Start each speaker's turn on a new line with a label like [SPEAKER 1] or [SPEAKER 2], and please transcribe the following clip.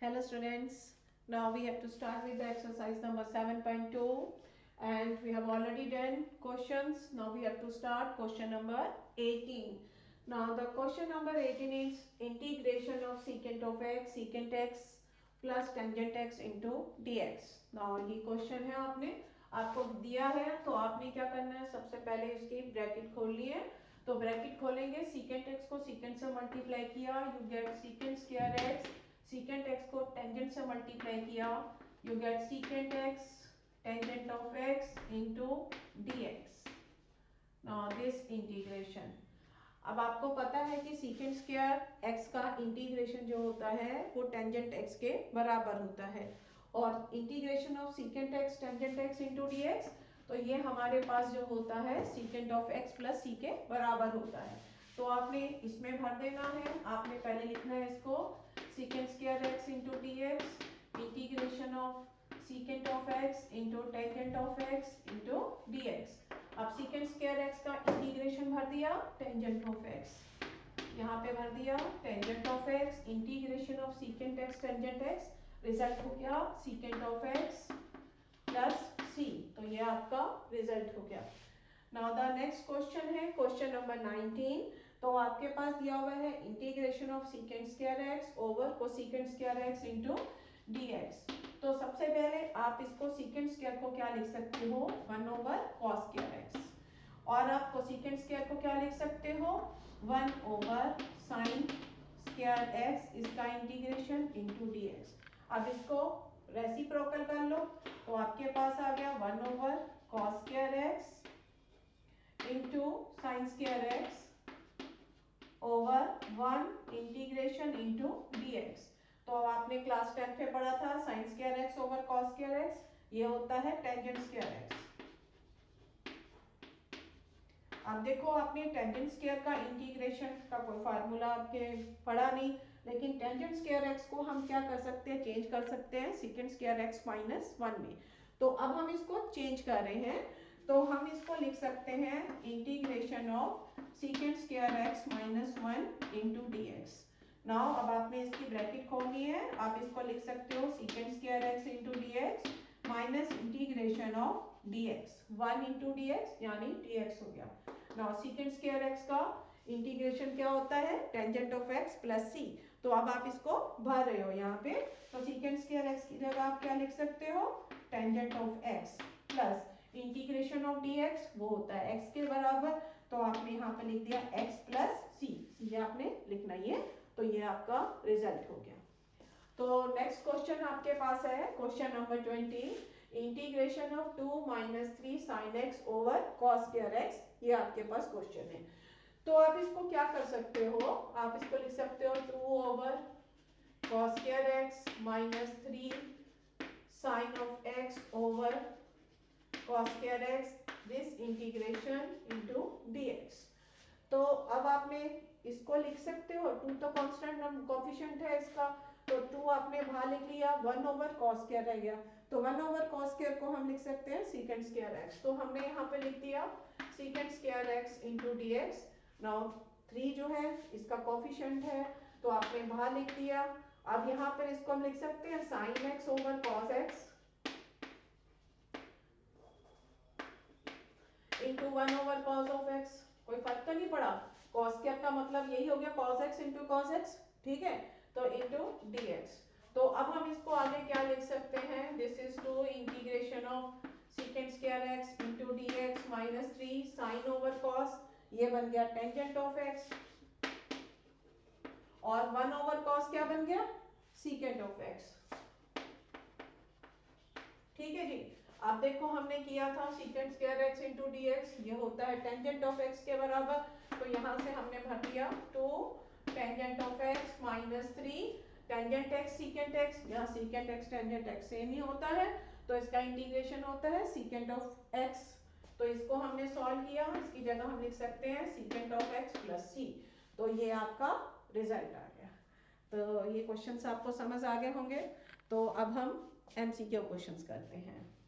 [SPEAKER 1] Hello students, now we have to start with the exercise number 7.2 and we have already done questions. Now we have to start question number 18. Now the question number 18 is integration of secant of x plus tangent x into dx. Now ये question है आपको दिया है तो आपने क्या करना है, सबसे पहले इसकी ब्रैकेट खोलनी है। तो ब्रैकेट खोलेंगे, सीकेंट एक्स को सीकेंट से मल्टीप्लाई किया, you get secant square x, secant x को टेंजेंट से मल्टीप्लाई किया, you get secant x tangent of x into dx. Now this integration, अब आपको पता है कि सीकेंट स्क्वायर एक्स का इंटीग्रेशन जो होता है वो टेंजेंट एक्स के बराबर होता है, और integration of secant x tangent x into dx, तो ये हमारे पास जो होता है सीकेंट ऑफ एक्स प्लस सी के बराबर होता है। तो आपने इसमें भर देना है, आपने पहले लिखना है इसको secant square x into dx integration of secant of x into tangent of x into dx. अब secant square x का इंटीग्रेशन भर दिया, tangent of x यहाँ पे भर दिया, tangent of x integration of secant x tangent x, result हो गया secant of x plus c, तो ये आपका रिजल्ट हो गया। नाउ द नेक्स्ट क्वेश्चन है क्वेश्चन नंबर 19। तो आपके पास दिया हुआ है integration of secant square x over cosecant square x into dx। तो सबसे पहले आप इसको सीकेंट स्क्वायर को क्या लिख सकते हो, 1 ओवर कॉस स्क्वायर एक्स, और आप कोसेकेंट स्क्वायर को क्या लिख सकते हो, 1 ओवर साइन स्क्वायर एक्स, इसका इंटीग्रेशन इनटू dx। अब इसको रेसिप्रोकल कर लो, तो आपके पास आ गया 1 over cos square x into sine square x over 1 integration into dx। तो आपने क्लास 10 में पढ़ा था sine square x over cos square x, ये होता है टेंजेंट स्क्वायर एक्स। अब देखो आपने टेंजेंट स्क्वायर का इंटीग्रेशन का कोई फार्मूला आपके पढ़ा नहीं, लेकिन टेंजेंट स्क्वायर एक्स को हम क्या कर सकते हैं, चेंज कर सकते हैं सेकंड स्क्वायर एक्स माइनस 1 में। तो अब हम इसको चेंज कर रहे हैं, तो हम इसको लिख सकते हैं integration of secant square x minus 1 into dx. Now अब आपने इसकी ब्रैकेट खोलनी है, आप इसको लिख सकते हो secant square x into dx minus integration of dx, 1 into dx यानी dx हो गया। Now secant square x का इंटीग्रेशन क्या होता है, tangent of x plus c। तो अब आप इसको भर रहे हो यहाँ पे, तो secant square x की जगह आप क्या लिख सकते हो, tangent of x plus integration of dx, वो होता है x के बराबर, तो आपने यहाँ पे लिख दिया x प्लस सी, ये आपने लिखना ही है, तो ये आपका रिजल्ट हो गया। तो नेक्स्ट क्वेश्चन आपके पास है question number 20, integration of 2 minus 3 sine x over cos square x, ये आपके पास क्वेश्चन है। तो आप इसको क्या कर सकते हो, आप इसको लिख सकते हो 2 over cos square x minus 3 sine of x over cos square x, this integration into dx। तो अब आपने इसको लिख सकते हो, 2 तो कांस्टेंट कोफिशिएंट है इसका, तो 2 आपने बाहर लिख लिया, 1 ओवर cos स्क्वायर रह गया, तो 1 ओवर cos स्क्वायर को हम लिख सकते हैं secant स्क्वायर x। तो हमने यहाँ पे लिख दिया secant square x into dx। Now 3 जो है इसका कोफिशिएंट है, तो आपने बाहर लिख दिया। अब यहाँ पर इसको हम लिख सकते हैं sin x over cos x into 1 over cos of x, कोई फर्क तो नहीं पड़ा, cos स्क्वायर का मतलब यही हो गया cos x into cos x, ठीक है, तो इंटू dx। तो अब हम इसको आगे क्या लिख सकते हैं, this is two integration of secant square x into dx minus 3 sine over cos, ये बन गया टेंजेंट ऑफ x, और 1 ओवर cos क्या बन गया, secant ऑफ x, ठीक है जी। अब देखो हमने किया था secant square x into dx, ये होता है टेंजेंट ऑफ x के बराबर, तो यहाँ से हमने भर दिया 2 tangent of x minus 3 tangent x secant x, यहाँ secant x tangent x same ही होता है, तो इसका इंटीग्रेशन होता है secant ऑफ x। तो इसको हमने सॉल्व किया, इसकी जगह हम लिख सकते हैं secant of x plus c, तो ये आपका रिजल्ट आ गया। तो ये क्वेश्चंस आपको समझ आ गए होंगे। तो अब हम MCQ क्वेश्चंस करते हैं।